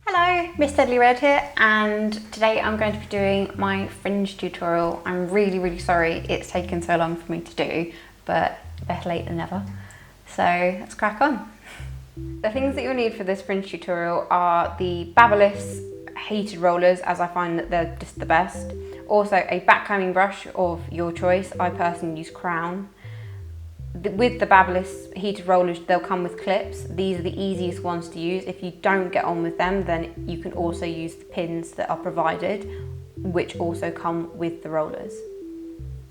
Hello, Miss DeadlyRed here, and today I'm going to be doing my fringe tutorial. I'm really sorry it's taken so long for me to do, but better late than never. So let's crack on. The things that you'll need for this fringe tutorial are the Babyliss heated rollers, as I find that they're just the best. Also a backcombing brush of your choice. I personally use Crown. With the Babyliss heated rollers, they'll come with clips. These are the easiest ones to use. If you don't get on with them, then you can also use the pins that are provided, which also come with the rollers.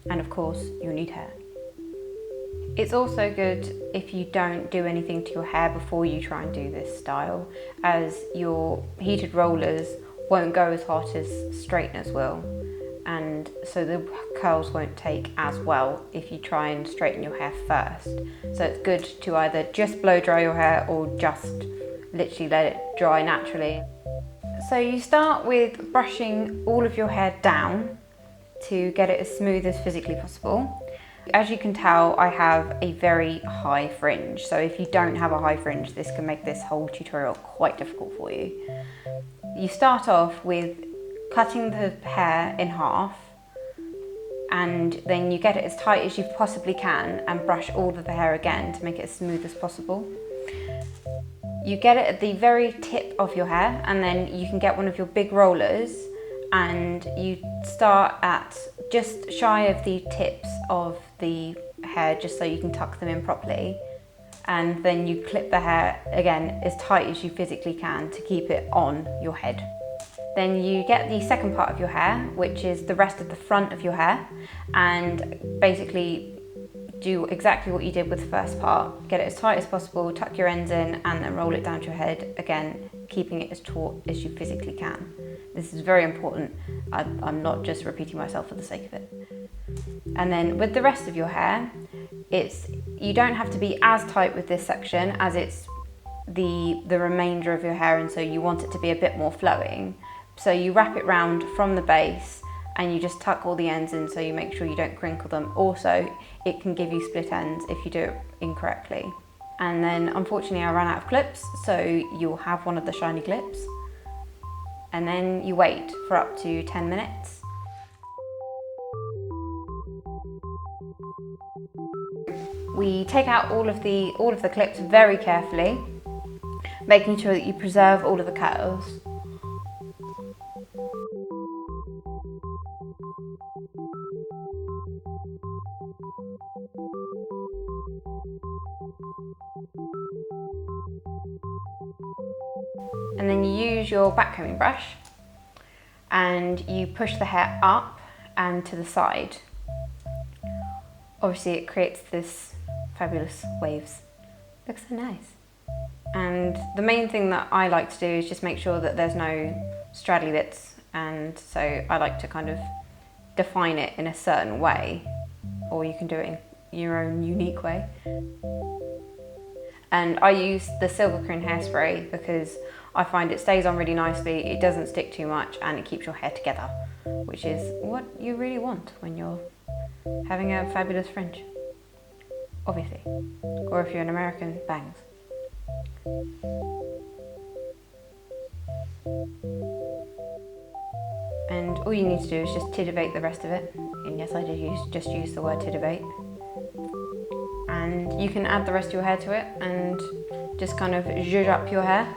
And of course, you'll need hair. It's also good if you don't do anything to your hair before you try and do this style, as your heated rollers won't go as hot as straighteners will. And so the curls won't take as well if you try and straighten your hair first. So it's good to either just blow dry your hair or just literally let it dry naturally. So you start with brushing all of your hair down to get it as smooth as physically possible. As you can tell, I have a very high fringe. So if you don't have a high fringe, this can make this whole tutorial quite difficult for you. You start off with cutting the hair in half, and then you get it as tight as you possibly can and brush all of the hair again to make it as smooth as possible. You get it at the very tip of your hair, and then you can get one of your big rollers and you start at just shy of the tips of the hair, just so you can tuck them in properly. And then you clip the hair again as tight as you physically can to keep it on your head. Then you get the second part of your hair, which is the rest of the front of your hair, and basically do exactly what you did with the first part. Get it as tight as possible, tuck your ends in, and then roll it down to your head, again, keeping it as taut as you physically can. This is very important. I'm not just repeating myself for the sake of it. And then with the rest of your hair, you don't have to be as tight with this section, as it's the remainder of your hair, and so you want it to be a bit more flowing. So you wrap it round from the base and you just tuck all the ends in, so you make sure you don't crinkle them. Also, it can give you split ends if you do it incorrectly. And then unfortunately I ran out of clips, so you'll have one of the shiny clips. And then you wait for up to 10 minutes. We take out all of the clips very carefully, making sure that you preserve all of the curls. And then you use your backcombing brush and you push the hair up and to the side. Obviously it creates this fabulous waves. Looks so nice. And the main thing that I like to do is just make sure that there's no straggly bits, and so I like to kind of define it in a certain way, or you can do it in your own unique way. And I use the Silver Cream hairspray because I find it stays on really nicely, it doesn't stick too much, and it keeps your hair together, which is what you really want when you're having a fabulous fringe, obviously. Or if you're an American, bangs. And all you need to do is just titivate the rest of it. And yes, I did just use the word titivate. And you can add the rest of your hair to it and just kind of zhuzh up your hair.